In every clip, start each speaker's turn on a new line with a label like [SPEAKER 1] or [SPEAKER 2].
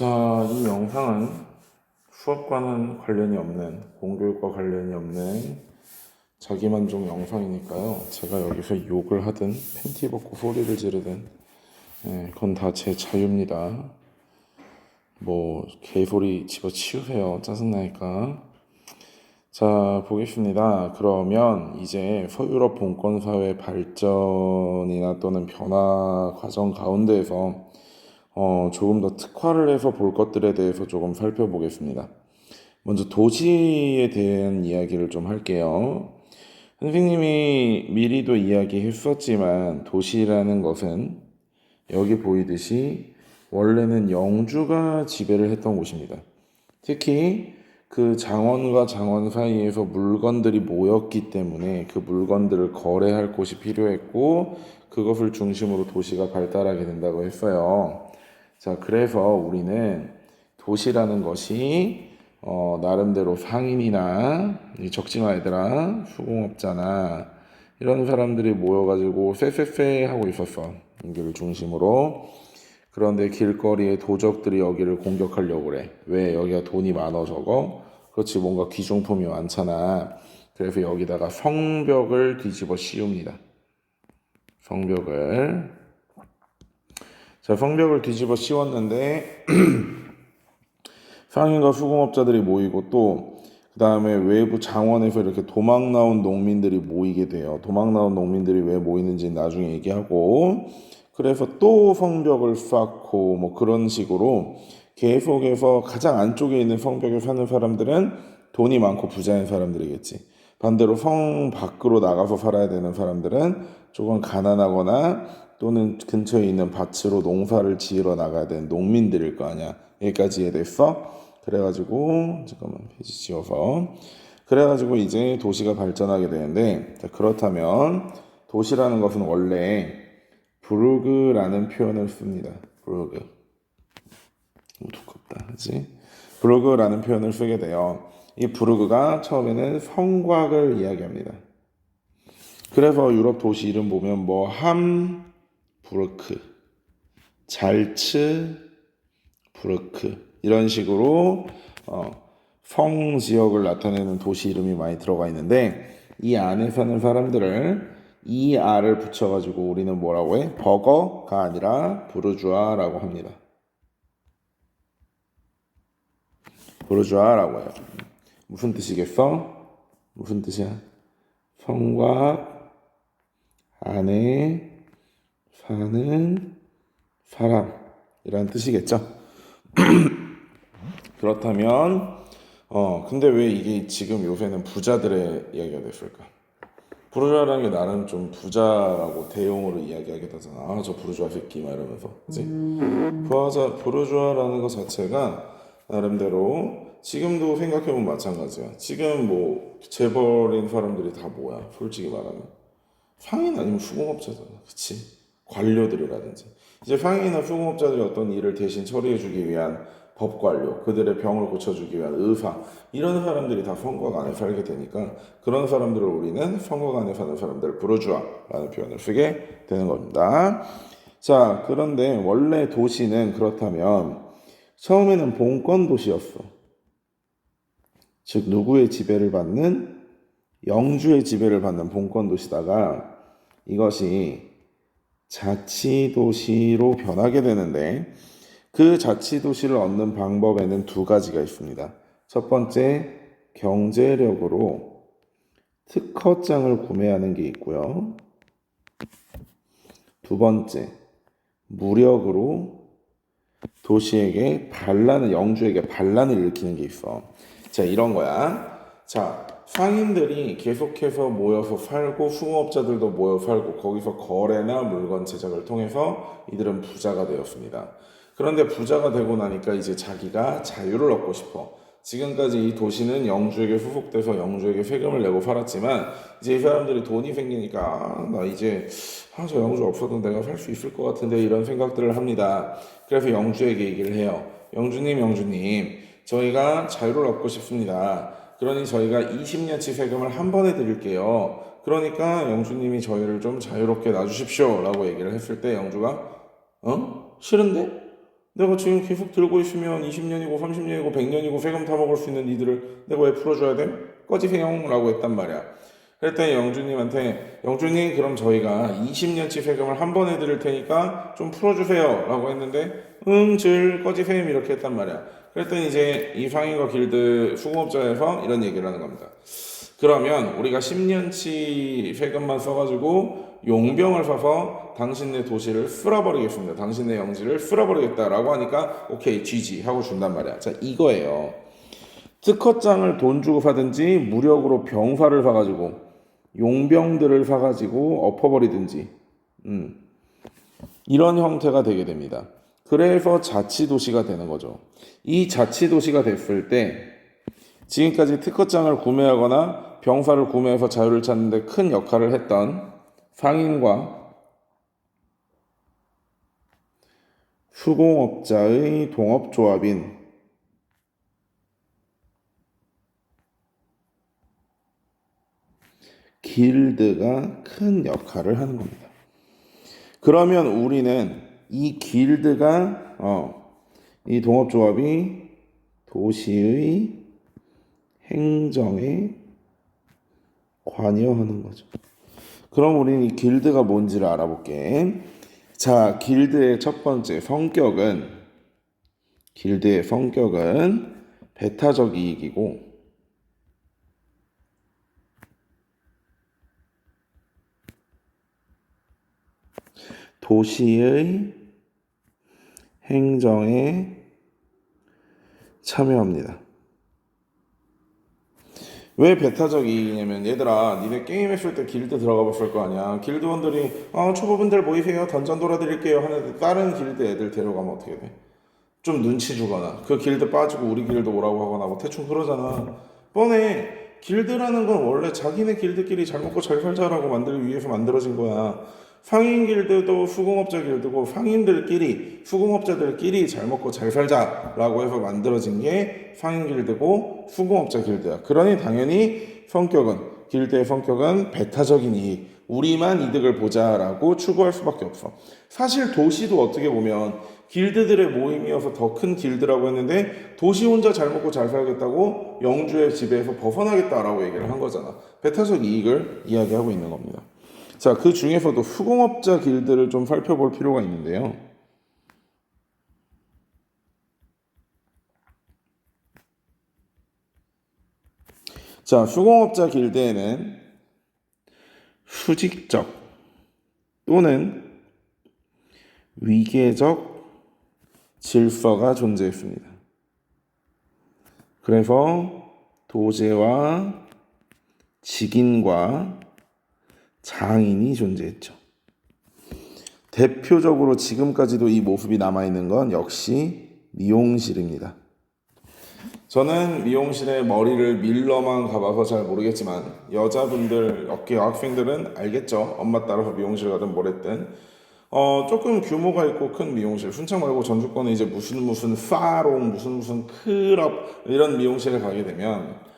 [SPEAKER 1] 자, 이 영상은 수업과는 관련이 없는, 공교육과 관련이 없는 자기만족 영상이니까요. 제가 여기서 욕을 하든 팬티 벗고 소리를 지르든 그건 다 제 자유입니다. 뭐 개소리 집어치우세요. 짜증나니까. 자, 보겠습니다. 그러면 이제 서유럽 봉건사회 발전이나 또는 변화 과정 가운데에서 조금 더 특화를 해서 볼 것들에 대해서 조금 살펴보겠습니다. 먼저 도시에 대한 이야기를 좀 할게요. 선생님이 미리도 이야기했었지만 도시라는 것은 여기 보이듯이 원래는 영주가 지배를 했던 곳입니다. 특히 그 장원과 장원 사이에서 물건들이 모였기 때문에 그 물건들을 거래할 곳이 필요했고 그것을 중심으로 도시가 발달하게 된다고 했어요. 자, 그래서 우리는 도시라는 것이 나름대로 상인이나 적지마 얘들아 수공업자나 이런 사람들이 모여가지고 쎄쎄쎄 하고 있었어. 여기를 중심으로. 그런데 길거리에 도적들이 여기를 공격하려고 그래. 왜? 여기가 돈이 많아 적어? 그렇지, 뭔가 귀중품이 많잖아. 그래서 여기다가 성벽을 뒤집어 씌웁니다. 성벽을. 자, 성벽을 뒤집어 씌웠는데 상인과 수공업자들이 모이고 또 그 다음에 외부 장원에서 이렇게 도망 나온 농민들이 모이게 돼요. 도망 나온 농민들이 왜 모이는지 나중에 얘기하고, 그래서 또 성벽을 쌓고 뭐 그런 식으로 계속해서 가장 안쪽에 있는 성벽에 사는 사람들은 돈이 많고 부자인 사람들이겠지. 반대로 성 밖으로 나가서 살아야 되는 사람들은 조금 가난하거나 또는 근처에 있는 밭으로 농사를 지으러 나가야 되는 농민들일 거 아니야. 여기까지 이해됐어? 그래가지고 잠깐만 페이지 지워서 그래가지고 이제 도시가 발전하게 되는데, 자, 그렇다면 도시라는 것은 원래 부르그라는 표현을 씁니다. 부르그. 너무 두껍다, 그렇지? 부르그라는 표현을 쓰게 돼요. 이 부르그가 처음에는 성곽을 이야기합니다. 그래서 유럽 도시 이름 보면 뭐 함부르크, 잘츠부르크 이런 식으로 성 지역을 나타내는 도시 이름이 많이 들어가 있는데, 이 안에 사는 사람들을 ER을 붙여가지고 우리는 뭐라고 해? 버거가 아니라 부르주아라고 합니다. 부르주아라고 해요. 무슨 뜻이겠어? 무슨 뜻이야? 성곽 안에 사는 사람이라는 뜻이겠죠. 그렇다면 근데 왜 이게 지금 요새는 부자들의 이야기가 됐을까? 부르주아라는 게 나는 좀 부자라고 대용으로 이야기하게 되잖아. 아, 저 부르주아 새끼 막 이러면서, 그치? 부르주아라는 것 자체가 나름대로 지금도 생각해보면 마찬가지야. 지금 뭐 재벌인 사람들이 다 뭐야? 솔직히 말하면 상인 아니면 수공업자잖아, 그치? 관료들이라든지 이제 상인이나 수공업자들이 어떤 일을 대신 처리해주기 위한 법관료, 그들의 병을 고쳐주기 위한 의사, 이런 사람들이 다 성곽 안에 살게 되니까 그런 사람들을 우리는 성곽 안에 사는 사람들, 부르주아라는 표현을 쓰게 되는 겁니다. 자, 그런데 원래 도시는 그렇다면 처음에는 봉건 도시였어. 즉 누구의 지배를 받는? 영주의 지배를 받는 봉건 도시다가 이것이 자치도시로 변하게 되는데, 그 자치도시를 얻는 방법에는 두 가지가 있습니다. 첫 번째, 경제력으로 특허장을 구매하는 게 있고요. 두 번째, 무력으로 도시에게 반란을, 영주에게 반란을 일으키는 게 있어. 자, 이런 거야. 자, 상인들이 계속해서 모여서 살고 수공업자들도 모여 살고 거기서 거래나 물건 제작을 통해서 이들은 부자가 되었습니다. 그런데 부자가 되고 나니까 이제 자기가 자유를 얻고 싶어. 지금까지 이 도시는 영주에게 후속돼서 영주에게 세금을 내고 살았지만 이제 이 사람들이 돈이 생기니까 나 이제 저 영주 없어도 내가 살 수 있을 것 같은데 이런 생각들을 합니다. 그래서 영주에게 얘기를 해요. 영주님, 저희가 자유를 얻고 싶습니다. 그러니 저희가 20년치 세금을 한 번에 드릴게요. 그러니까 영주님이 저희를 좀 자유롭게 놔주십시오 라고 얘기를 했을 때 영주가 싫은데? 내가 지금 계속 들고 있으면 20년이고 30년이고 100년이고 세금 타먹을 수 있는 니들을 내가 왜 풀어줘야 돼? 꺼지세요 라고 했단 말이야. 그랬더니 영주님한테 영주님 그럼 저희가 20년치 세금을 한 번에 드릴 테니까 좀 풀어주세요 라고 했는데 꺼지세요 이렇게 했단 말이야. 그랬더니 이제 이 상인과 길드 수공업자에서 이런 얘기를 하는 겁니다. 그러면 우리가 10년치 세금만 써가지고 용병을 사서 당신네 도시를 쓸어버리겠습니다. 당신네 영지를 쓸어버리겠다라고 하니까 오케이 GG 하고 준단 말이야. 자 이거예요. 특허장을 돈 주고 사든지 무력으로 병사를 사가지고 용병들을 사가지고 엎어버리든지 이런 형태가 되게 됩니다. 그래서 자치도시가 되는 거죠. 이 자치도시가 됐을 때 지금까지 특허장을 구매하거나 병사를 구매해서 자유를 찾는 데 큰 역할을 했던 상인과 수공업자의 동업조합인 길드가 큰 역할을 하는 겁니다. 그러면 우리는 이 길드가 이 동업조합이 도시의 행정에 관여하는 거죠. 그럼 우리는 이 길드가 뭔지를 알아볼게. 자, 길드의 첫 번째 성격은 배타적 이익이고 도시의 행정에 참여합니다. 왜 배타적 이익이냐면 얘들아 니네 게임 했을 때 길드 들어가 봤을 거 아니야. 길드원들이 초보분들 모이세요 던전 돌아드릴게요 하는데 다른 길드 애들 데려가면 어떻게 돼? 좀 눈치 주거나 그 길드 빠지고 우리 길드 오라고 하거나 뭐 대충 그러잖아. 뻔해. 길드라는 건 원래 자기네 길드끼리 잘 먹고 잘 살자라고 만들기 위해서 만들어진 거야. 상인 길드도 수공업자 길드고 상인들끼리 수공업자들끼리 잘 먹고 잘 살자라고 해서 만들어진 게 상인 길드고 수공업자 길드야. 그러니 당연히 길드의 성격은 배타적인 이익, 우리만 이득을 보자라고 추구할 수밖에 없어. 사실 도시도 어떻게 보면 길드들의 모임이어서 더 큰 길드라고 했는데 도시 혼자 잘 먹고 잘 살겠다고 영주의 지배에서 벗어나겠다라고 얘기를 한 거잖아. 배타적 이익을 이야기하고 있는 겁니다. 자, 그 중에서도 수공업자 길드를 좀 살펴볼 필요가 있는데요. 자, 수공업자 길드에는 수직적 또는 위계적 질서가 존재했습니다. 그래서 도제와 직인과 장인이 존재했죠. 대표적으로 지금까지도 이 모습이 남아있는 건 역시 미용실입니다. 저는 미용실에 머리를 밀러만 가봐서 잘 모르겠지만 여자분들, 여학생들은 알겠죠. 엄마 따라서 미용실 가든 뭐랬든 조금 규모가 있고 큰 미용실, 순창 말고 전주권에 이제 무슨 사롱, 무슨 클럽 이런 미용실에 가게 되면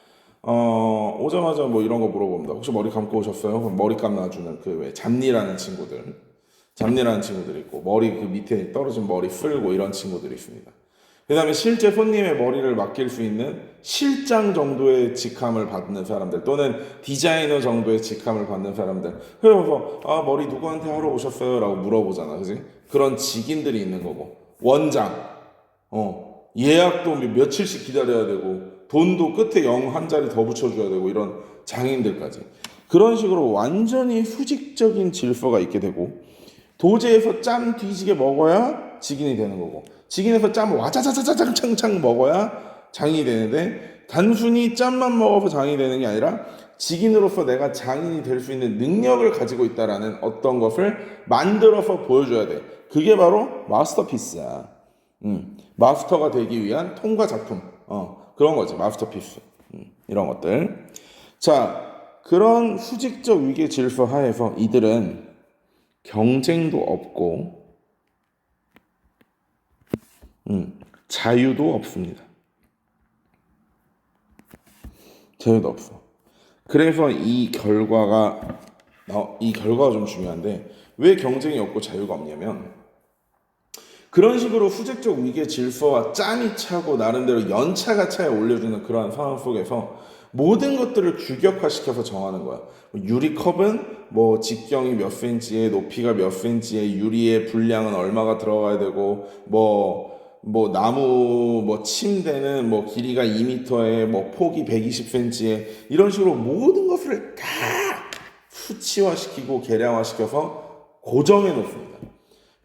[SPEAKER 1] 오자마자 뭐 이런 거 물어봅니다. 혹시 머리 감고 오셨어요? 그럼 머리 감아주는 그 왜 잡니라는 친구들 있고 머리 그 밑에 떨어진 머리 쓸고 이런 친구들이 있습니다. 그 다음에 실제 손님의 머리를 맡길 수 있는 실장 정도의 직함을 받는 사람들 또는 디자이너 정도의 직함을 받는 사람들. 그래서 머리 누구한테 하러 오셨어요? 라고 물어보잖아. 그지? 그런 직인들이 있는 거고 원장 예약도 며칠씩 기다려야 되고 돈도 끝에 0 한 자리 더 붙여줘야 되고 이런 장인들까지 그런 식으로 완전히 수직적인 질서가 있게 되고 도제에서 짬 뒤지게 먹어야 직인이 되는 거고 직인에서 짬 와자자자자장 창창 먹어야 장인이 되는데 단순히 짬만 먹어서 장인이 되는 게 아니라 직인으로서 내가 장인이 될 수 있는 능력을 가지고 있다라는 어떤 것을 만들어서 보여줘야 돼. 그게 바로 마스터피스야. 마스터가 되기 위한 통과 작품. 그런 거지. 마스터피스. 이런 것들. 자, 그런 수직적 위계 질서 하에서 이들은 경쟁도 없고 자유도 없습니다. 자유도 없어. 그래서 이 결과가 좀 중요한데 왜 경쟁이 없고 자유가 없냐면 그런 식으로 후색적 위계 질서와 짬이 차고 나름대로 연차가 차에 올려주는 그러한 상황 속에서 모든 것들을 규격화시켜서 정하는 거야. 유리컵은 뭐 직경이 몇 센치에 높이가 몇 센치에 유리의 분량은 얼마가 들어가야 되고 뭐 나무 뭐 침대는 뭐 길이가 2m에 뭐 폭이 120cm에 이런 식으로 모든 것을 다 수치화시키고 계량화시켜서 고정해 놓습니다.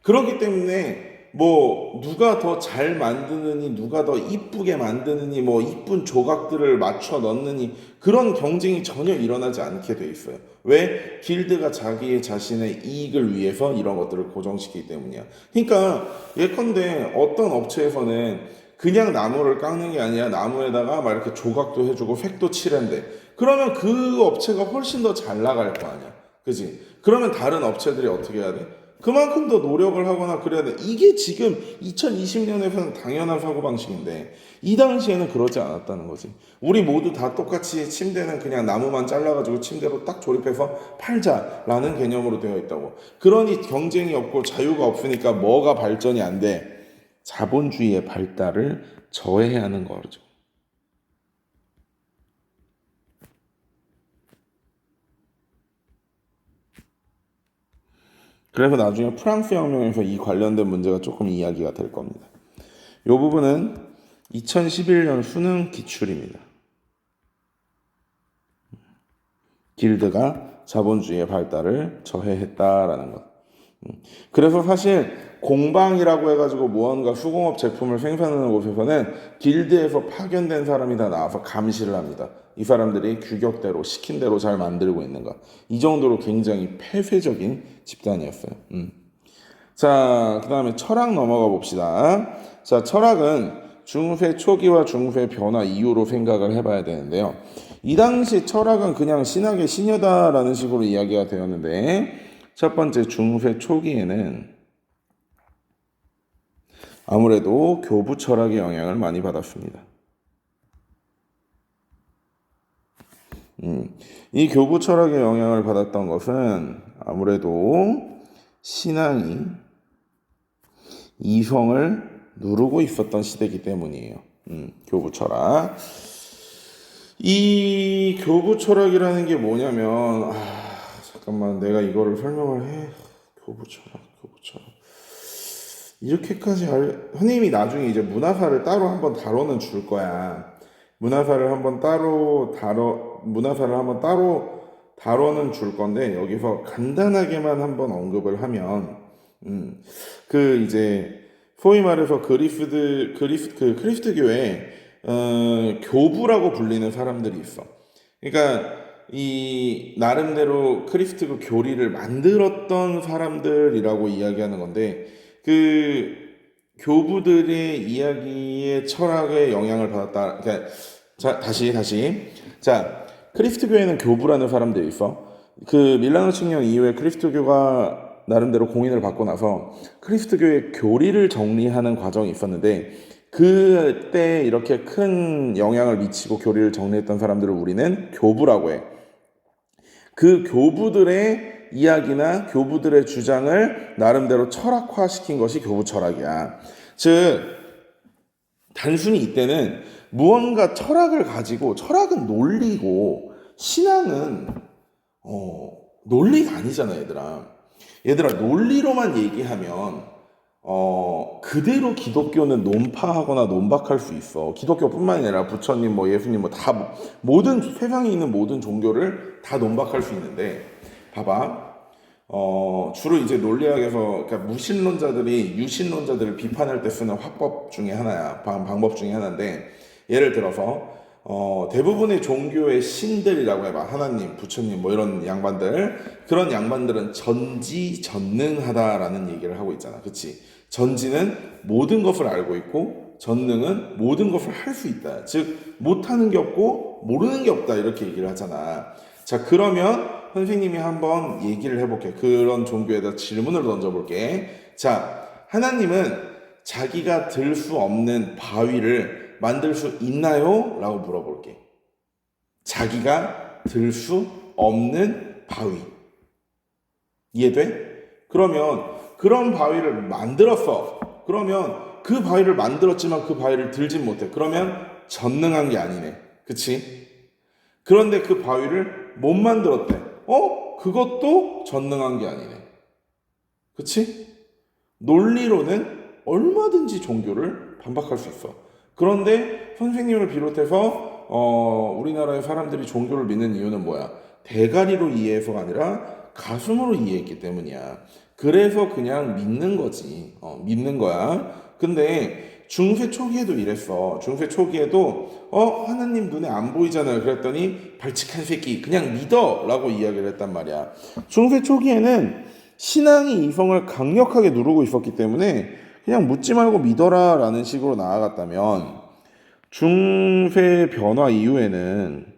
[SPEAKER 1] 그렇기 때문에 뭐 누가 더 잘 만드느니 누가 더 이쁘게 만드느니 뭐 이쁜 조각들을 맞춰 넣느니 그런 경쟁이 전혀 일어나지 않게 돼 있어요. 왜? 길드가 자기의 자신의 이익을 위해서 이런 것들을 고정시키기 때문이야. 그러니까 예컨대 어떤 업체에서는 그냥 나무를 깎는 게 아니라 나무에다가 막 이렇게 조각도 해주고 색도 칠한대. 그러면 그 업체가 훨씬 더 잘 나갈 거 아니야. 그지? 그러면 다른 업체들이 어떻게 해야 돼? 그만큼 더 노력을 하거나 그래야 돼. 이게 지금 2020년에서는 당연한 사고방식인데 이 당시에는 그러지 않았다는 거지. 우리 모두 다 똑같이 침대는 그냥 나무만 잘라가지고 침대로 딱 조립해서 팔자라는 개념으로 되어 있다고. 그러니 경쟁이 없고 자유가 없으니까 뭐가 발전이 안 돼? 자본주의의 발달을 저해해야 하는 거죠. 그래서 나중에 프랑스 혁명에서 이 관련된 문제가 조금 이야기가 될 겁니다. 이 부분은 2011년 수능 기출입니다. 길드가 자본주의의 발달을 저해했다라는 것. 그래서 사실 공방이라고 해가지고 무언가 수공업 제품을 생산하는 곳에서는 길드에서 파견된 사람이 다 나와서 감시를 합니다. 이 사람들이 규격대로 시킨 대로 잘 만들고 있는가. 이 정도로 굉장히 폐쇄적인 집단이었어요. 자, 그 다음에 철학 넘어가 봅시다. 자, 철학은 중세 초기와 중세 변화 이후로 생각을 해봐야 되는데요. 이 당시 철학은 그냥 신학의 신여다라는 식으로 이야기가 되었는데 첫 번째 중세 초기에는 아무래도 교부 철학의 영향을 많이 받았습니다. 이 교부 철학의 영향을 받았던 것은 아무래도 신앙이 이성을 누르고 있었던 시대이기 때문이에요. 교부 철학. 이 교부 철학이라는 게 뭐냐면 잠깐만 내가 이거를 설명을 해. 교부 철학. 이렇게까지 선생님이 나중에 이제 문화사를 따로 한번 다뤄는 줄 거야. 문화사를 한번 따로 다뤄는 줄 건데 여기서 간단하게만 한번 언급을 하면 그 이제 소위 말해서 그리스도 교회 교부라고 불리는 사람들이 있어. 그러니까 이 나름대로 크리스트 교리를 만들었던 사람들이라고 이야기하는 건데 그 교부들의 이야기의 철학에 영향을 받았다. 그러니까 다시 자 크리스트 교회는 교부라는 사람들이 있어. 그 밀라노 칙령 이후에 크리스트 교가 나름대로 공인을 받고 나서 크리스트 교의 교리를 정리하는 과정이 있었는데 그때 이렇게 큰 영향을 미치고 교리를 정리했던 사람들을 우리는 교부라고 해. 그 교부들의 이야기나 교부들의 주장을 나름대로 철학화시킨 것이 교부 철학이야. 즉 단순히 이때는 무언가 철학을 가지고 철학은 논리고 신앙은 논리가 아니잖아 얘들아 논리로만 얘기하면 그대로 기독교는 논파하거나 논박할 수 있어. 기독교뿐만 아니라 부처님, 뭐 예수님, 뭐 다 모든 세상에 있는 모든 종교를 다 논박할 수 있는데, 봐봐. 주로 이제 논리학에서 그러니까 무신론자들이 유신론자들을 비판할 때 쓰는 화법 중에 하나야. 방법 중에 하나인데, 예를 들어서 대부분의 종교의 신들이라고 해봐. 하나님, 부처님, 뭐 이런 양반들. 그런 양반들은 전지전능하다라는 얘기를 하고 있잖아. 그치? 전지는 모든 것을 알고 있고, 전능은 모든 것을 할 수 있다. 즉, 못하는 게 없고, 모르는 게 없다. 이렇게 얘기를 하잖아. 자, 그러면 선생님이 한번 얘기를 해볼게. 그런 종교에다 질문을 던져볼게. 자, 하나님은 자기가 들 수 없는 바위를 만들 수 있나요? 라고 물어볼게. 자기가 들 수 없는 바위. 이해돼? 그러면 그런 바위를 만들었어. 그러면 그 바위를 만들었지만 그 바위를 들진 못해. 그러면 전능한 게 아니네. 그치? 그런데 그 바위를 못 만들었대. 그것도 전능한 게 아니네. 그치? 논리로는 얼마든지 종교를 반박할 수 있어. 그런데 선생님을 비롯해서 우리나라의 사람들이 종교를 믿는 이유는 뭐야? 대가리로 이해해서가 아니라 가슴으로 이해했기 때문이야. 그래서 그냥 믿는 거지. 믿는 거야. 근데 중세 초기에도 이랬어. 중세 초기에도 하나님 눈에 안 보이잖아요. 그랬더니 발칙한 새끼 그냥 믿어 라고 이야기를 했단 말이야. 중세 초기에는 신앙이 이성을 강력하게 누르고 있었기 때문에 그냥 묻지 말고 믿어라 라는 식으로 나아갔다면 중세 변화 이후에는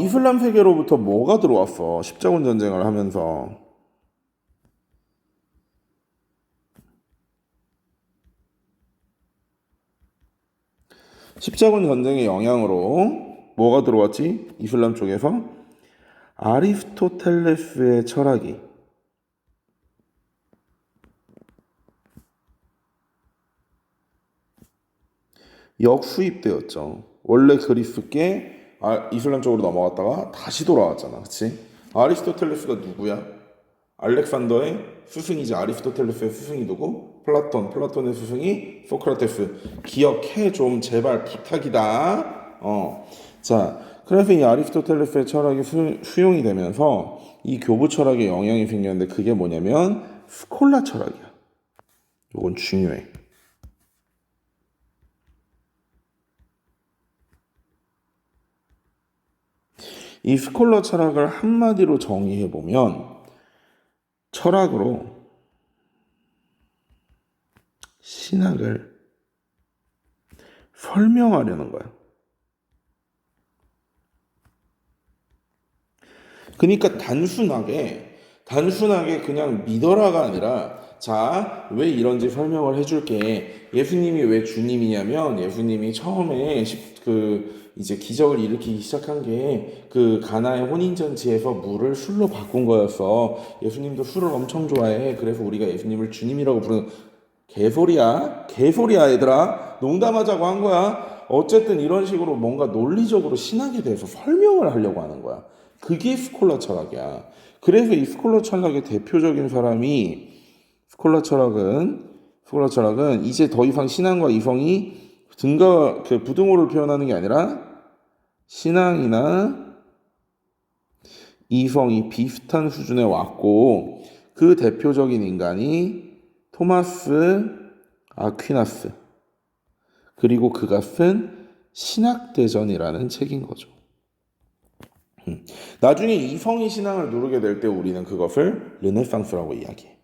[SPEAKER 1] 이슬람 세계로부터 뭐가 들어왔어? 십자군 전쟁을 하면서 십자군 전쟁의 영향으로 뭐가 들어왔지? 이슬람 쪽에서 아리스토텔레스의 철학이 역수입되었죠. 원래 그리스께 이슬람 쪽으로 넘어갔다가 다시 돌아왔잖아. 그치? 아리스토텔레스가 누구야? 알렉산더의 스승이자 아리스토텔레스의 스승이 누구? 플라톤의 스승이 소크라테스. 기억해 좀 제발 부탁이다. 자, 그래서 이 아리스토텔레스의 철학이 수용이 되면서 이 교부 철학에 영향이 생겼는데 그게 뭐냐면 스콜라 철학이야. 이건 중요해. 이 스콜라 철학을 한마디로 정의해 보면 철학으로 신학을 설명하려는 거야. 그러니까 단순하게 그냥 믿어라가 아니라 자, 왜 이런지 설명을 해줄게. 예수님이 왜 주님이냐면 예수님이 처음에 이제 기적을 일으키기 시작한 게 그 가나의 혼인잔치에서 물을 술로 바꾼 거였어. 예수님도 술을 엄청 좋아해. 그래서 우리가 예수님을 주님이라고 부르는 개소리야 얘들아. 농담하자고 한 거야. 어쨌든 이런 식으로 뭔가 논리적으로 신학에 대해서 설명을 하려고 하는 거야. 그게 스콜라 철학이야. 그래서 이 스콜라 철학의 대표적인 사람이 스콜라 철학은 이제 더 이상 신앙과 이성이 부등호를 표현하는 게 아니라 신앙이나 이성이 비슷한 수준에 왔고 그 대표적인 인간이 토마스 아퀴나스 그리고 그가 쓴 신학대전이라는 책인 거죠. 나중에 이성이 신앙을 누르게 될 때 우리는 그것을 르네상스라고 이야기해.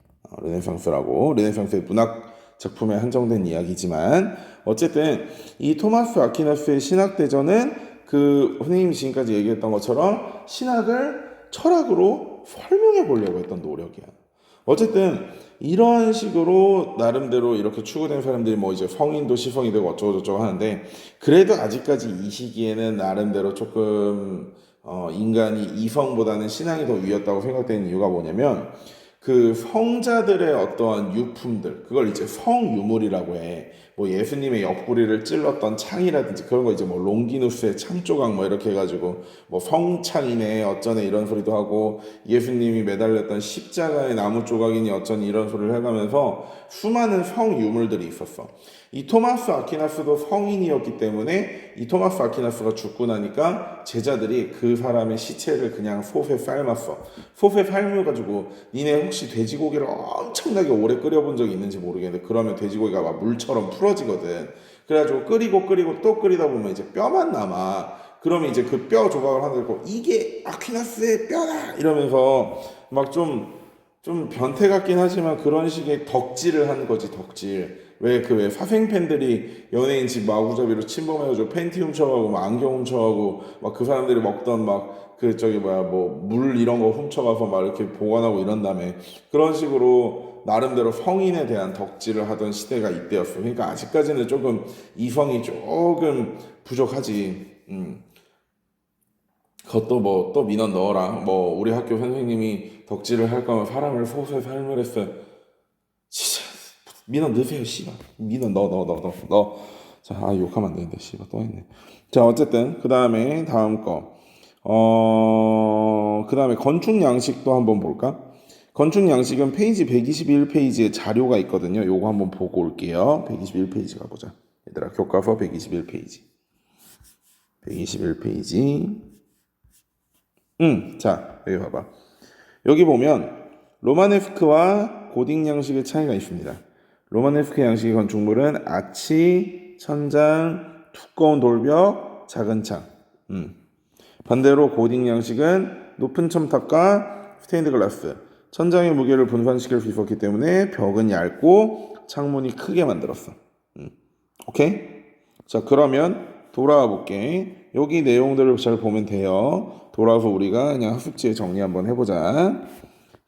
[SPEAKER 1] 르네상스의 문학 작품에 한정된 이야기지만 어쨌든 이 토마스 아퀴나스의 신학대전은 그 선생님이 지금까지 얘기했던 것처럼 신학을 철학으로 설명해 보려고 했던 노력이야. 어쨌든 이런 식으로 나름대로 이렇게 추구된 사람들이 뭐 이제 성인도 시성이 되고 어쩌고저쩌고 하는데 그래도 아직까지 이 시기에는 나름대로 조금 인간이 이성보다는 신앙이 더 위였다고 생각되는 이유가 뭐냐면 그 성자들의 어떠한 유품들 그걸 이제 성유물이라고 해. 뭐 예수님의 옆구리를 찔렀던 창이라든지 그런 거 이제 뭐 롱기누스의 창조각 뭐 이렇게 해가지고 뭐 성창이네 어쩌네 이런 소리도 하고 예수님이 매달렸던 십자가의 나무 조각이니 어쩌니 이런 소리를 해가면서 수많은 성유물들이 있었어. 이 토마스 아퀴나스도 성인이었기 때문에 이 토마스 아퀴나스가 죽고 나니까 제자들이 그 사람의 시체를 그냥 솥에 삶았어. 솥에 삶아가지고 니네 혹시 돼지고기를 엄청나게 오래 끓여본 적이 있는지 모르겠는데 그러면 돼지고기가 막 물처럼 풀어지거든. 그래가지고 끓이고 또 끓이다 보면 이제 뼈만 남아. 그러면 이제 그 뼈 조각을 하나 들고 이게 아퀴나스의 뼈다 이러면서 막 좀 변태 같긴 하지만 그런 식의 덕질을 하는 거지. 덕질. 왜 사생 팬들이 연예인 집 마구잡이로 침범해가지고 팬티 훔쳐가고 막 안경 훔쳐가고 막 그 사람들이 먹던 막 뭐 물 이런 거 훔쳐가서 막 이렇게 보관하고 이런 다음에 그런 식으로 나름대로 성인에 대한 덕질을 하던 시대가 이때였어. 그러니까 아직까지는 조금 이성이 조금 부족하지. 그것도 뭐 또 민원 넣어라. 뭐 우리 학교 선생님이 덕질을 할 거면 사람을 소수의 삶을 했어. 진짜 민원 넣으세요, 씨발. 민원 넣어. 자, 욕하면 안 되는데, 씨발 또 했네. 자, 어쨌든 그 다음에 다음 거. 그 다음에 건축 양식도 한번 볼까? 건축 양식은 페이지 121페이지에 자료가 있거든요. 요거 한번 보고 올게요. 121페이지 가보자. 얘들아, 교과서 121페이지. 121페이지. 자, 여기 봐봐. 여기 보면 로마네스크와 고딕 양식의 차이가 있습니다. 로마네스크 양식의 건축물은 아치, 천장, 두꺼운 돌벽, 작은 창. 반대로 고딕 양식은 높은 첨탑과 스테인드 글라스, 천장의 무게를 분산시킬 수 있었기 때문에 벽은 얇고 창문이 크게 만들었어. 오케이? 자, 그러면 돌아와 볼게. 여기 내용들을 잘 보면 돼요. 돌아와서 우리가 그냥 학습지에 정리 한번 해보자.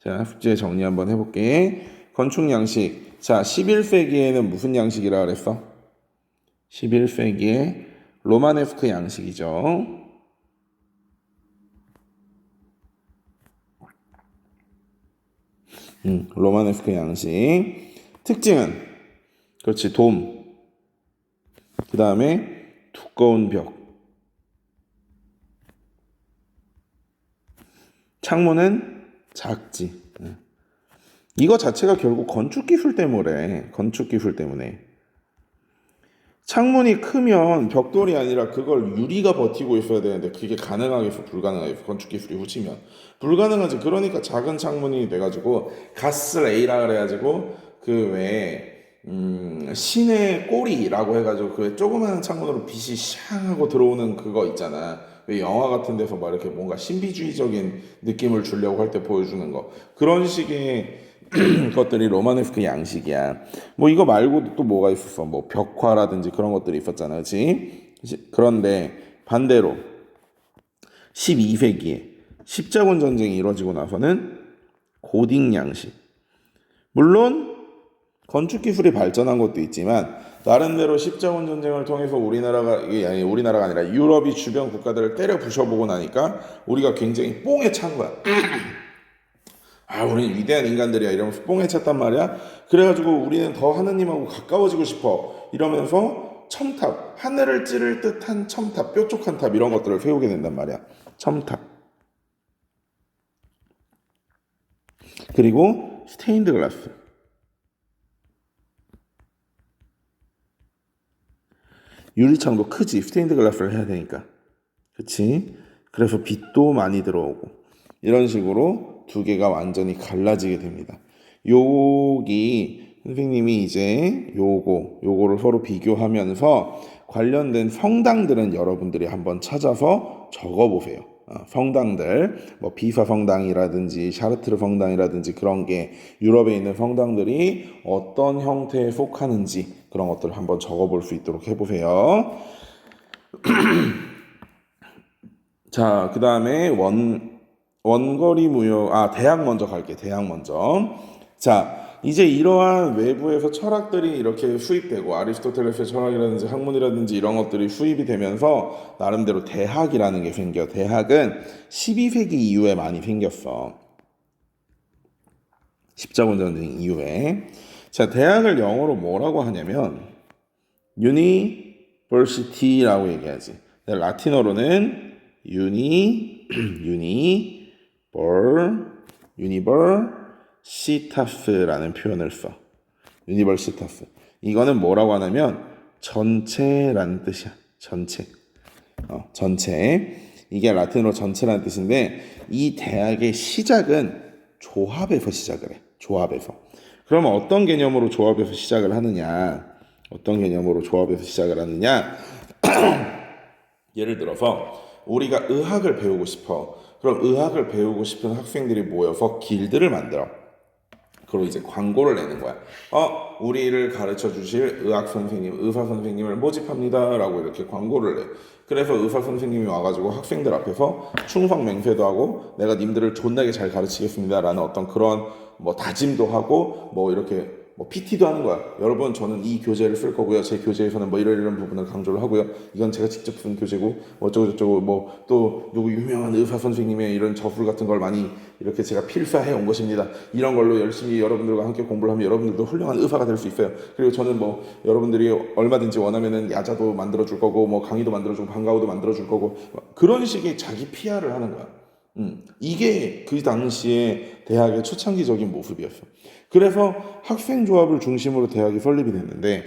[SPEAKER 1] 자, 학습지에 정리 한번 해볼게. 건축 양식. 자, 11세기에는 무슨 양식이라 그랬어? 11세기에 로마네스크 양식이죠. 로마네스크 양식. 특징은 그렇지, 돔. 그 다음에 두꺼운 벽. 창문은 작지. 이거 자체가 결국 건축기술 때문에. 창문이 크면 벽돌이 아니라 그걸 유리가 버티고 있어야 되는데 그게 가능하겠어, 불가능하겠어? 건축기술이 후치면 불가능하지. 그러니까 작은 창문이 돼가지고 가스레이라 그래가지고 그 외에 신의 꼬리라고 해가지고 그 조그마한 창문으로 빛이 샹하고 들어오는 그거 있잖아. 왜 영화 같은 데서 막 이렇게 뭔가 신비주의적인 느낌을 주려고 할 때 보여주는 거, 그런 식의 것들이 로마네스크 양식이야. 뭐 이거 말고도 또 뭐가 있었어? 뭐 벽화라든지 그런 것들이 있었잖아, 그렇지? 그런데 반대로 12세기에 십자군 전쟁이 이루어지고 나서는 고딕 양식. 물론 건축 기술이 발전한 것도 있지만 나름대로 십자군 전쟁을 통해서 우리나라가 아니라 유럽이 주변 국가들을 때려 부셔보고 나니까 우리가 굉장히 뽕에 찬 거야. 우리는 위대한 인간들이야 이러면서 뽕에 찼단 말이야. 그래가지고 우리는 더 하느님하고 가까워지고 싶어 이러면서 첨탑, 하늘을 찌를 듯한 첨탑, 뾰족한 탑 이런 것들을 세우게 된단 말이야. 첨탑. 그리고 스테인드 글라스. 유리창도 크지. 스테인드 글라스를 해야 되니까. 그치? 그래서 빛도 많이 들어오고 이런 식으로 두 개가 완전히 갈라지게 됩니다. 여기 선생님이 이제 요거를 서로 비교하면서 관련된 성당들은 여러분들이 한번 찾아서 적어보세요. 성당들, 뭐 비사 성당이라든지 샤르트르 성당이라든지 그런 게 유럽에 있는 성당들이 어떤 형태에 속하는지 그런 것들을 한번 적어볼 수 있도록 해보세요. 자, 그 다음에 원거리 무역, 대학 먼저 갈게. 대학 먼저. 자, 이제 이러한 외부에서 철학들이 이렇게 수입되고 아리스토텔레스의 철학이라든지 학문이라든지 이런 것들이 수입이 되면서 나름대로 대학이라는 게 생겨. 대학은 12세기 이후에 많이 생겼어. 십자군 전쟁 이후에. 자, 대학을 영어로 뭐라고 하냐면 university라고 얘기하지. 라틴어로는 universitas라는 표현을 써. universitas. 이거는 뭐라고 하냐면 전체라는 뜻이야. 전체. 이게 라틴어로 전체라는 뜻인데 이 대학의 시작은 조합에서 시작을 해. 조합에서. 그러면 어떤 개념으로 조합에서 시작을 하느냐? 예를 들어서 우리가 의학을 배우고 싶어. 그럼 의학을 배우고 싶은 학생들이 모여서 길드를 만들어. 그리고 이제 광고를 내는 거야. 우리를 가르쳐 주실 의사 선생님을 모집합니다. 라고 이렇게 광고를 내. 그래서 의사 선생님이 와가지고 학생들 앞에서 충성 맹세도 하고 내가 님들을 존나게 잘 가르치겠습니다. 라는 어떤 그런 뭐 다짐도 하고 뭐 이렇게 뭐 PT도 하는 거야. 여러분 저는 이 교재를 쓸 거고요. 제 교재에서는 뭐 이런 부분을 강조를 하고요. 이건 제가 직접 쓴 교재고 뭐 어쩌고 저쩌고 뭐 또 누구 유명한 의사 선생님의 이런 저술 같은 걸 많이 이렇게 제가 필사해 온 것입니다. 이런 걸로 열심히 여러분들과 함께 공부를 하면 여러분들도 훌륭한 의사가 될 수 있어요. 그리고 저는 뭐 여러분들이 얼마든지 원하면은 야자도 만들어 줄 거고 뭐 강의도 만들어 주고 방과후도 만들어 줄 거고 그런 식의 자기 PR을 하는 거야. 이게 그 당시에 대학의 초창기적인 모습이었어. 그래서 학생조합을 중심으로 대학이 설립이 됐는데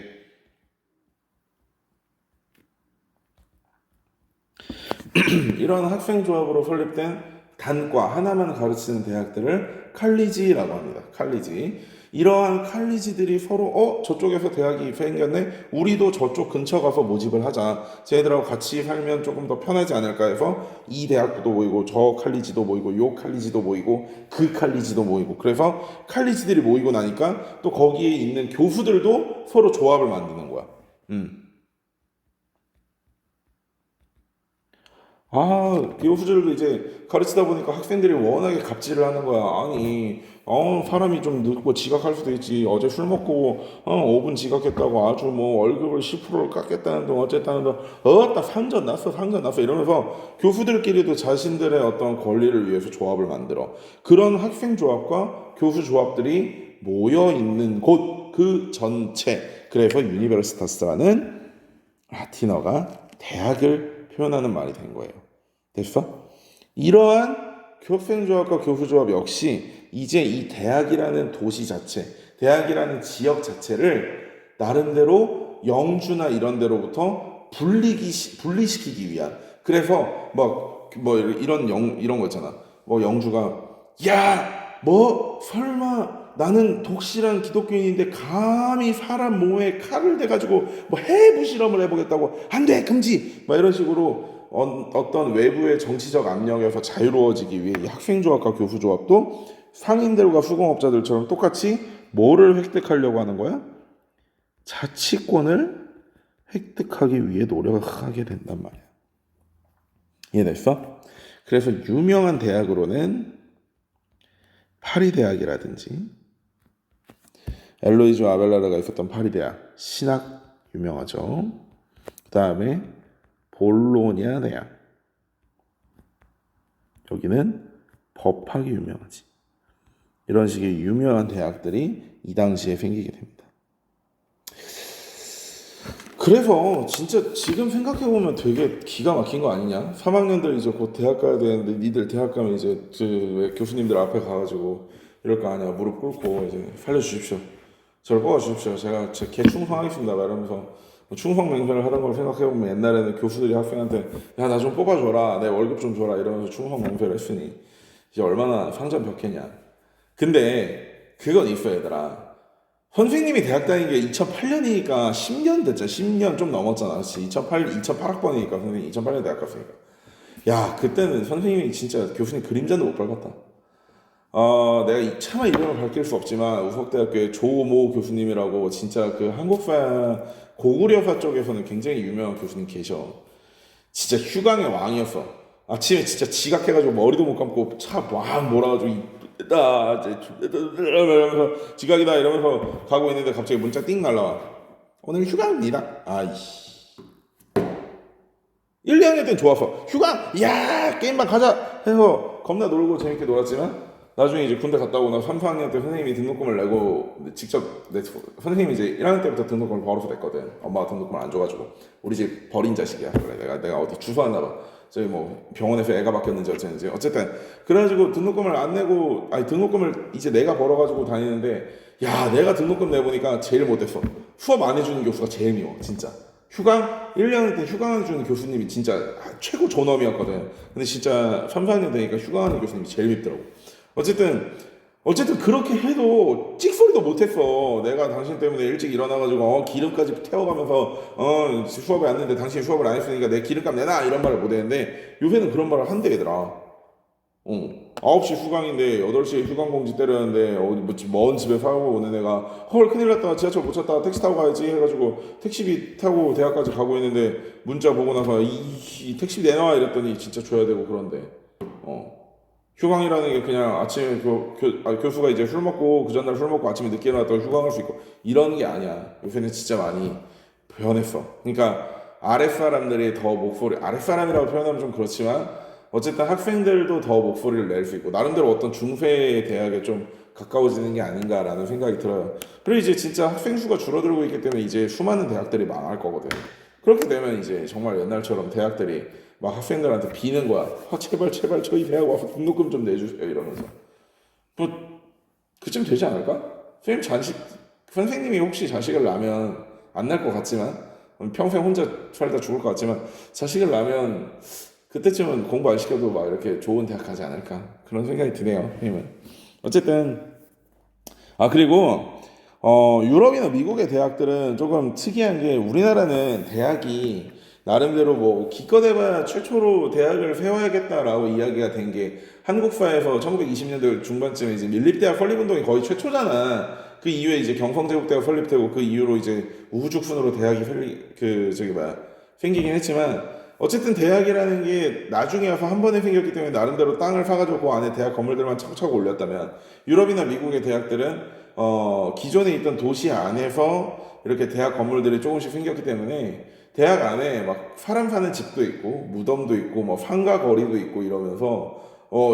[SPEAKER 1] 이런 학생조합으로 설립된 단과 하나만 가르치는 대학들을 칼리지라고 합니다. 칼리지. 이러한 칼리지들이 서로 저쪽에서 대학이 생겼네. 우리도 저쪽 근처 가서 모집을 하자. 쟤들하고 같이 살면 조금 더 편하지 않을까 해서 이 대학도 모이고 저 칼리지도 모이고 요 칼리지도 모이고 그 칼리지도 모이고 그래서 칼리지들이 모이고 나니까 또 거기에 있는 교수들도 서로 조합을 만드는 거야. 교수들도 이제 가르치다 보니까 학생들이 워낙에 갑질을 하는 거야. 아니, 사람이 좀 늦고 지각할 수도 있지. 어제 술 먹고, 5분 지각했다고 아주 뭐 월급을 10%를 깎겠다는 둥, 어쨌다는 둥, 딱 상전 났어. 이러면서 교수들끼리도 자신들의 어떤 권리를 위해서 조합을 만들어. 그런 학생조합과 교수조합들이 모여있는 곳, 그 전체. 그래서 유니버시타스라는 라틴어가 대학을 표현하는 말이 된 거예요. 됐어? 이러한 학생조합과 교수조합 역시 이제 이 대학이라는 도시 자체, 대학이라는 지역 자체를 나름대로 영주나 이런 데로부터 분리시키기 위한. 그래서 뭐 이런 거 있잖아. 뭐 영주가 뭐 설마 나는 독실한 기독교인인데 감히 사람 몸에 칼을 대가지고 뭐 해부 실험을 해보겠다고 안 돼 금지 막 이런 식으로 어떤 외부의 정치적 압력에서 자유로워지기 위해 이 학생조합과 교수조합도 상인들과 수공업자들처럼 똑같이 뭐를 획득하려고 하는 거야? 자치권을 획득하기 위해 노력을 하게 된단 말이야. 이해됐어? 그래서 유명한 대학으로는 파리 대학이라든지 엘로이즈 아벨라르가 있었던 파리 대학 신학 유명하죠. 그 다음에 볼로냐 대학 여기는 법학이 유명하지. 이런 식의 유명한 대학들이 이 당시에 생기게 됩니다. 그래서 진짜 지금 생각해보면 되게 기가 막힌 거 아니냐? 3학년들 이제 곧 대학 가야 되는데 니들 대학 가면 이제 왜 교수님들 앞에 가가지고 이럴 거 아니야. 무릎 꿇고 이제 살려주십시오. 저를 뽑아주십시오. 제가 제 개충성하겠습니다. 이러면서 충성 맹세를 하던 걸 생각해보면 옛날에는 교수들이 학생한테 야 나 좀 뽑아줘라. 내 월급 좀 줘라. 이러면서 충성 맹세를 했으니 이제 얼마나 상전벽해냐. 근데 그건 있어 얘들아. 선생님이 대학 다닌 게 2008년이니까 10년 됐잖아. 10년 좀 넘었잖아. 그렇지? 2008학번이니까 선생님이 2008년 대학 갔으니까. 야, 그때는 선생님이 진짜 교수님 그림자도 못 밟았다. 내가 차마 이름을 밝힐 수 없지만 우석대학교의 조모 교수님이라고 진짜 그 한국사 고구려사 쪽에서는 굉장히 유명한 교수님 계셔. 진짜 휴강의 왕이었어. 아침에 진짜 지각해가지고 머리도 못 감고 차 막 몰아가지고 이러면서 지각이다 이러면서 가고 있는데 갑자기 문자 띵 날라와. 오늘 휴강입니다. 아이씨. 1, 2학년 때는 좋았어. 휴강! 야 게임방 가자! 해서 겁나 놀고 재밌게 놀았지만 나중에 이제 군대 갔다 오고 나 3, 4학년 때 선생님이 등록금을 내고 직접 선생님이 이제 1학년 때부터 등록금을 벌어서 냈거든. 엄마가 등록금을 안 줘가지고 우리 집 버린 자식이야. 그래 내가 어디 주소했나 봐. 저희 뭐 병원에서 애가 바뀌었는지 어쨌든 그래가지고 등록금을 안 내고 등록금을 이제 내가 벌어가지고 다니는데 야 내가 등록금 내보니까 제일 못했어. 수업 안 해주는 교수가 제일 미워 진짜. 휴강 1, 2학년 때 휴강해주는 교수님이 진짜 최고 존엄이었거든. 근데 진짜 3, 4학년 되니까 휴강하는 교수님이 제일 밉더라고. 어쨌든 그렇게 해도 찍소리도 못했어. 내가 당신 때문에 일찍 일어나가지고 기름까지 태워가면서 수업에 왔는데 당신이 수업을 안 했으니까 내 기름값 내놔 이런 말을 못했는데 요새는 그런 말을 한대 얘들아. 9시 휴강인데 8시에 휴강공지 때렸는데 먼 집에 살고 오는 애가 헐 큰일 났다 지하철 못 탔다 택시 타고 가야지 해가지고 택시비 타고 대학까지 가고 있는데 문자 보고 나서 이 택시비 내놔 이랬더니 진짜 줘야 되고 그런데 휴강이라는 게 그냥 아침에 교수가 이제 술 먹고 그 전날 술 먹고 아침에 늦게 일어났다가 휴강할 수 있고 이런 게 아니야. 요새는 진짜 많이 변했어. 그러니까 아랫사람들이 더 아랫사람이라고 표현하면 좀 그렇지만 어쨌든 학생들도 더 목소리를 낼 수 있고 나름대로 어떤 중세 대학에 좀 가까워지는 게 아닌가라는 생각이 들어요. 그리고 이제 진짜 학생 수가 줄어들고 있기 때문에 이제 수많은 대학들이 망할 거거든. 그렇게 되면 이제 정말 옛날처럼 대학들이 막 학생들한테 비는 거야. 제발 제발 저희 대학 와서 등록금 좀 내주세요 이러면서. 뭐 그쯤 되지 않을까? 선생님이 혹시 자식을 낳으면 안 낳을 것 같지만 평생 혼자 살다 죽을 것 같지만 자식을 낳으면 그때쯤은 공부 안 시켜도 막 이렇게 좋은 대학 가지 않을까 그런 생각이 드네요. 선생님은. 어쨌든 그리고 유럽이나 미국의 대학들은 조금 특이한 게 우리나라는 대학이 나름대로 뭐 기껏해봐야 최초로 대학을 세워야겠다라고 이야기가 된 게 한국사에서 1920년대 중반쯤에 이제 밀립대학 설립운동이 거의 최초잖아. 그 이후에 이제 경성제국대가 설립되고 그 이후로 이제 우후죽순으로 대학이 생기긴 했지만 어쨌든 대학이라는 게 나중에 와서 한 번에 생겼기 때문에 나름대로 땅을 사가지고 그 안에 대학 건물들만 차곡차곡 올렸다면 유럽이나 미국의 대학들은 기존에 있던 도시 안에서 이렇게 대학 건물들이 조금씩 생겼기 때문에 대학 안에 막 사람 사는 집도 있고 무덤도 있고 뭐 상가 거리도 있고 이러면서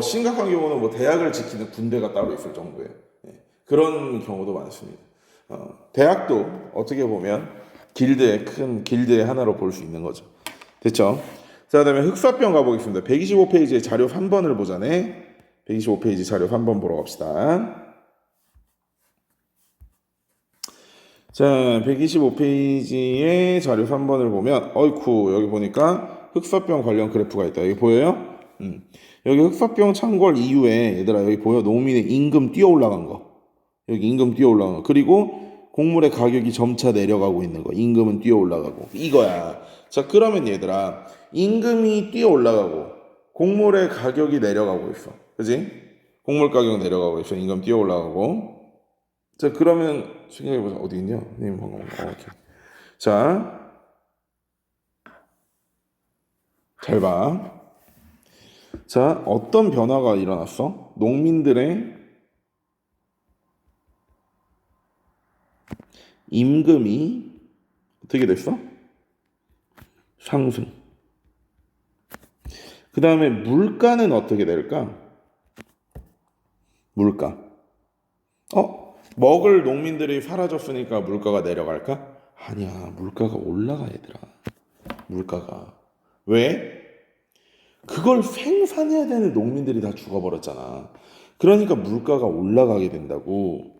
[SPEAKER 1] 심각한 경우는 뭐 대학을 지키는 군대가 따로 있을 정도예요. 그런 경우도 많습니다. 대학도 어떻게 보면 큰 길드의 하나로 볼 수 있는 거죠. 됐죠? 자, 그다음에 흑사병 가보겠습니다. 125페이지의 자료 3번을 보자네. 125페이지 자료 3번 보러 갑시다. 자, 125페이지의 자료 3번을 보면 어이쿠 여기 보니까 흑사병 관련 그래프가 있다. 여기 보여요? 여기 흑사병 창궐 이후에 얘들아 여기 보여? 농민의 임금 뛰어 올라간 거. 여기 임금 뛰어 올라간 거. 그리고 곡물의 가격이 점차 내려가고 있는 거. 임금은 뛰어 올라가고. 이거야. 자, 그러면 얘들아 임금이 뛰어 올라가고 곡물의 가격이 내려가고 있어. 그지? 곡물 가격 내려가고 있어. 임금 뛰어 올라가고. 자, 그러면 생각해보자. 어디 있냐? 님 방금. 오케이. 자, 잘 봐. 자, 어떤 변화가 일어났어? 농민들의 임금이 어떻게 됐어? 상승. 그 다음에 물가는 어떻게 될까? 물가. 먹을 농민들이 사라졌으니까 물가가 내려갈까? 아니야, 물가가 올라가 얘들아. 물가가. 왜? 그걸 생산해야 되는 농민들이 다 죽어버렸잖아. 그러니까 물가가 올라가게 된다고.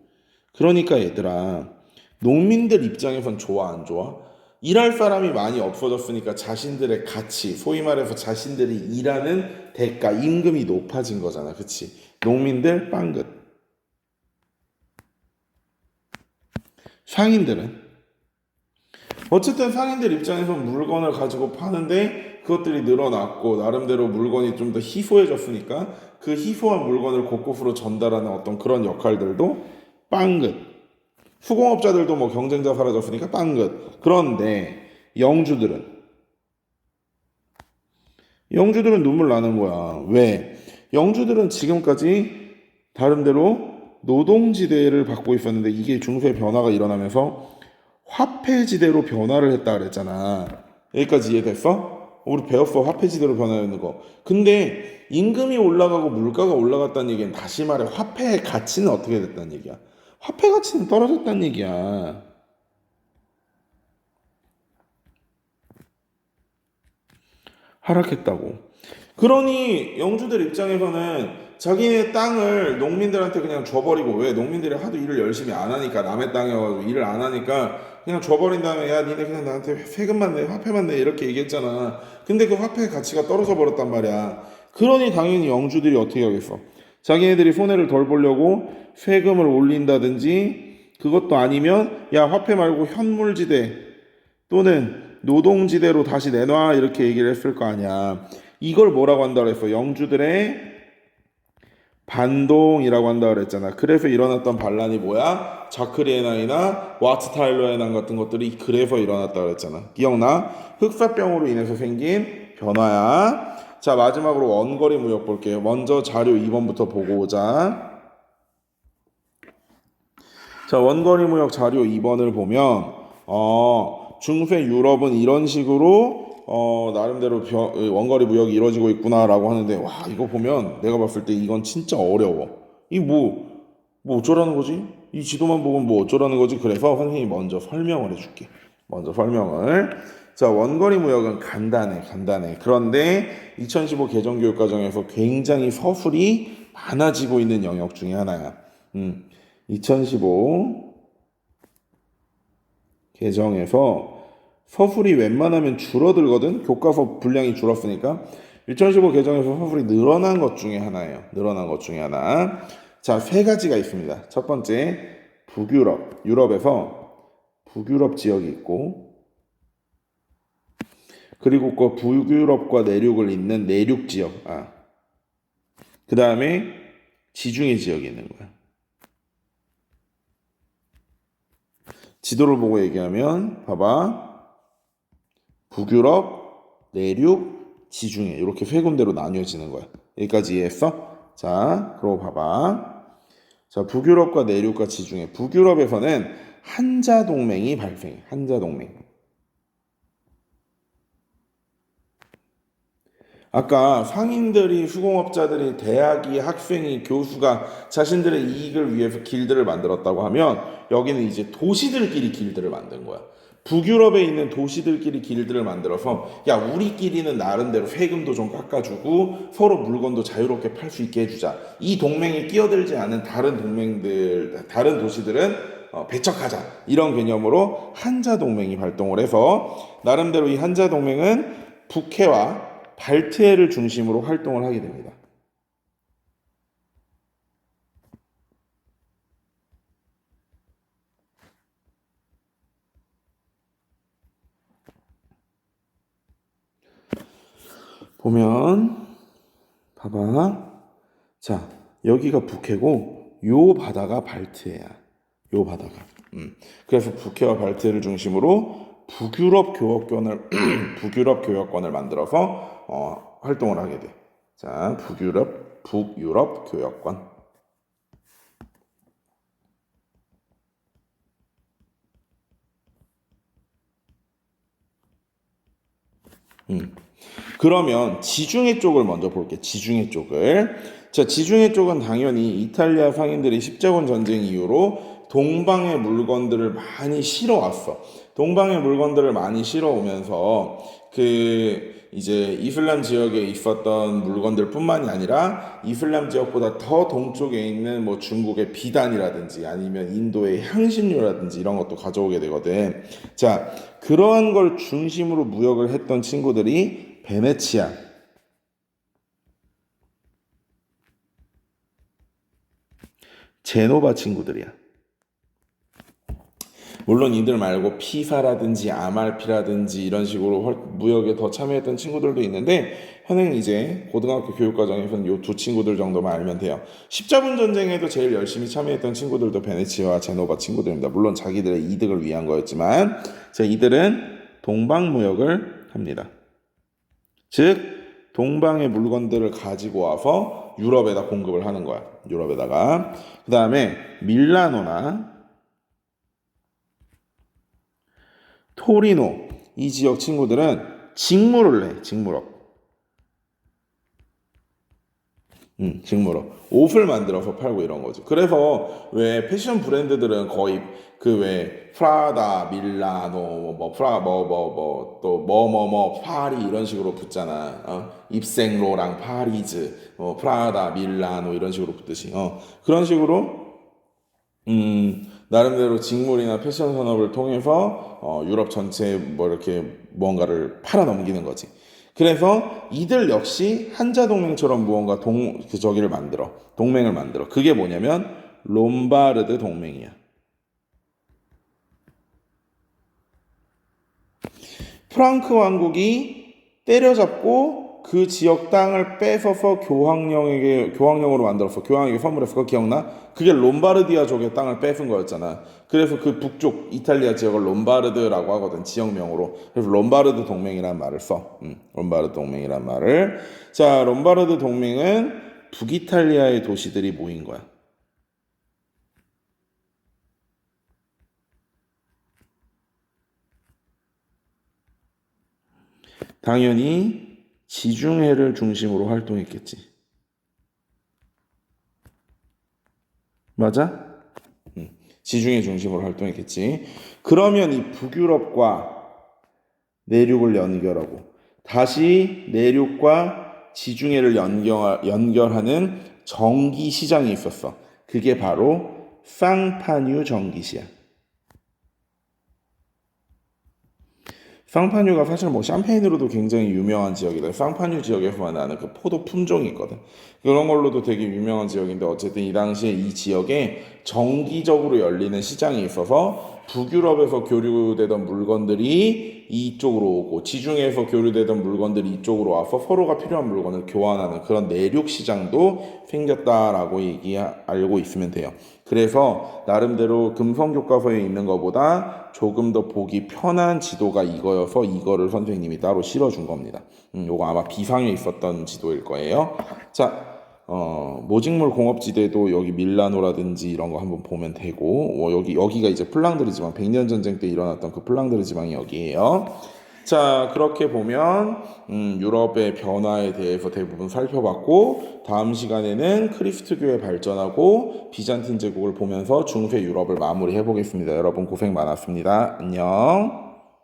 [SPEAKER 1] 그러니까 얘들아, 농민들 입장에선 좋아 안 좋아? 일할 사람이 많이 없어졌으니까 자신들의 가치, 소위 말해서 자신들이 일하는 대가, 임금이 높아진 거잖아. 그치? 농민들 빵긋. 상인들은 어쨌든 상인들 입장에서 물건을 가지고 파는데 그것들이 늘어났고 나름대로 물건이 좀 더 희소해졌으니까 그 희소한 물건을 곳곳으로 전달하는 어떤 그런 역할들도 빵긋. 수공업자들도 뭐 경쟁자 사라졌으니까 빵긋. 그런데 영주들은 눈물 나는 거야. 왜? 영주들은 지금까지 다른대로 노동지대를 받고 있었는데 이게 중세 변화가 일어나면서 화폐지대로 변화를 했다 그랬잖아. 여기까지 이해됐어? 우리 배웠어. 화폐지대로 변화하는 거. 근데 임금이 올라가고 물가가 올라갔다는 얘기는 다시 말해 화폐의 가치는 어떻게 됐다는 얘기야. 화폐 가치는 떨어졌다는 얘기야. 하락했다고. 그러니 영주들 입장에서는 자기네 땅을 농민들한테 그냥 줘버리고, 왜? 농민들이 하도 일을 열심히 안 하니까, 남의 땅이어가지고 일을 안 하니까 그냥 줘버린 다음에 야 니네 그냥 나한테 세금만 내, 화폐만 내 이렇게 얘기했잖아. 근데 그 화폐의 가치가 떨어져 버렸단 말이야. 그러니 당연히 영주들이 어떻게 하겠어? 자기네들이 손해를 덜 보려고 세금을 올린다든지, 그것도 아니면 야 화폐 말고 현물지대 또는 노동지대로 다시 내놔 이렇게 얘기를 했을 거 아니야. 이걸 뭐라고 한다 그랬어? 영주들의 반동이라고 한다 그랬잖아. 그래서 일어났던 반란이 뭐야? 자크리에난이나 와츠타일러에난 같은 것들이 그래서 일어났다 그랬잖아. 기억나? 흑사병으로 인해서 생긴 변화야. 자, 마지막으로 원거리 무역 볼게요. 먼저 자료 2번부터 보고 오자. 자, 원거리 무역 자료 2번을 보면 중세 유럽은 이런 식으로 나름대로 원거리 무역이 이루어지고 있구나라고 하는데, 와, 이거 보면 내가 봤을 때 이건 진짜 어려워. 이 뭐 어쩌라는 거지? 이 지도만 보면 뭐 어쩌라는 거지? 그래서 선생님이 먼저 설명을 해줄게. 먼저 설명을. 자, 원거리 무역은 간단해. 그런데 2015 개정교육과정에서 굉장히 서술이 많아지고 있는 영역 중에 하나야. 2015 개정에서 서술이 웬만하면 줄어들거든. 교과서 분량이 줄었으니까. 2015 개정에서 서술이 늘어난 것 중에 하나예요. 자, 세 가지가 있습니다. 첫 번째, 북유럽. 유럽에서 북유럽 지역이 있고, 그리고 그 북유럽과 내륙을 잇는 내륙 지역. 그 다음에 지중해 지역이 있는 거야. 지도를 보고 얘기하면 봐봐. 북유럽, 내륙, 지중해 이렇게 세 군데로 나뉘어지는 거야. 여기까지 이해했어? 자, 그러고 봐봐. 자, 북유럽과 내륙과 지중해. 북유럽에서는 한자 동맹이 발생해. 한자 동맹. 아까 상인들이, 수공업자들이, 대학이, 학생이, 교수가 자신들의 이익을 위해서 길드를 만들었다고 하면 여기는 이제 도시들끼리 길드를 만든 거야. 북유럽에 있는 도시들끼리 길드를 만들어서 야, 우리끼리는 나름대로 세금도 좀 깎아주고 서로 물건도 자유롭게 팔 수 있게 해주자. 이 동맹에 끼어들지 않은 다른 동맹들, 다른 도시들은 배척하자. 이런 개념으로 한자동맹이 발동을 해서 나름대로 이 한자동맹은 북해와 발트해를 중심으로 활동을 하게 됩니다. 보면 봐봐. 자, 여기가 북해고 요 바다가 발트해야. 요 바다가. 그래서 북해와 발트해를 중심으로 북유럽 교역권을 북유럽 교역권을 만들어서 활동을 하게 돼. 자, 북유럽 교역권. 그러면 지중해 쪽을 먼저 볼게. 지중해 쪽을. 자, 지중해 쪽은 당연히 이탈리아 상인들이 십자군 전쟁 이후로 동방의 물건들을 많이 실어왔어. 동방의 물건들을 많이 실어오면서 이제 이슬람 지역에 있었던 물건들 뿐만이 아니라 이슬람 지역보다 더 동쪽에 있는 뭐 중국의 비단이라든지 아니면 인도의 향신료라든지 이런 것도 가져오게 되거든. 자, 그러한 걸 중심으로 무역을 했던 친구들이 베네치아, 제노바 친구들이야. 물론 이들 말고 피사라든지 아말피라든지 이런 식으로 무역에 더 참여했던 친구들도 있는데 현행 이제 고등학교 교육과정에서는 이 두 친구들 정도만 알면 돼요. 십자군 전쟁에도 제일 열심히 참여했던 친구들도 베네치아와 제노바 친구들입니다. 물론 자기들의 이득을 위한 거였지만 이들은 동방무역을 합니다. 즉 동방의 물건들을 가지고 와서 유럽에다 공급을 하는 거야. 유럽에다가. 그 다음에 밀라노나 토리노 이 지역 친구들은 직무를 해. 직무로 옷을 만들어서 팔고 이런 거지. 그래서 왜 패션 브랜드들은 거의 왜 프라다, 밀라노, 파리 이런 식으로 붙잖아. 입생로랑 파리즈, 프라다, 밀라노 이런 식으로 붙듯이. 그런 식으로 나름대로 직물이나 패션 산업을 통해서 유럽 전체에 뭐 이렇게 무언가를 팔아 넘기는 거지. 그래서 이들 역시 한자 동맹처럼 무언가 동맹을 만들어. 그게 뭐냐면 롬바르드 동맹이야. 프랑크 왕국이 때려잡고 그 지역 땅을 뺏어서 교황령으로 만들었어. 교황에게 선물했어. 그거 기억나? 그게 롬바르디아족의 땅을 뺏은 거였잖아. 그래서 그 북쪽 이탈리아 지역을 롬바르드라고 하거든. 지역명으로. 그래서 롬바르드 동맹이라는 말을 써. 롬바르드 동맹이라는 말을. 자, 롬바르드 동맹은 북이탈리아의 도시들이 모인 거야. 당연히 지중해를 중심으로 활동했겠지. 맞아? 지중해 중심으로 활동했겠지. 그러면 이 북유럽과 내륙을 연결하고 다시 내륙과 지중해를 연결하는 정기 시장이 있었어. 그게 바로 쌍파뉴 정기시야. 쌍파뉴가 사실 뭐 샴페인으로도 굉장히 유명한 지역이다. 쌍파뉴 지역에서만 나는 그 포도 품종이 있거든. 그런 걸로도 되게 유명한 지역인데 어쨌든 이 당시에 이 지역에 정기적으로 열리는 시장이 있어서 북유럽에서 교류되던 물건들이 이쪽으로 오고 지중해에서 교류되던 물건들이 이쪽으로 와서 서로가 필요한 물건을 교환하는 그런 내륙 시장도 생겼다라고 알고 있으면 돼요. 그래서 나름대로 금성교과서에 있는 것보다 조금 더 보기 편한 지도가 이거여서 이거를 선생님이 따로 실어준 겁니다. 요거 아마 비상에 있었던 지도일 거예요. 자, 모직물 공업지대도 여기 밀라노라든지 이런 거 한번 보면 되고, 여기가 이제 플랑드르 지방, 100년 전쟁 때 일어났던 그 플랑드르 지방이 여기예요. 자, 그렇게 보면 유럽의 변화에 대해서 대부분 살펴봤고, 다음 시간에는 크리스트교의 발전하고 비잔틴 제국을 보면서 중세 유럽을 마무리해 보겠습니다. 여러분 고생 많았습니다. 안녕.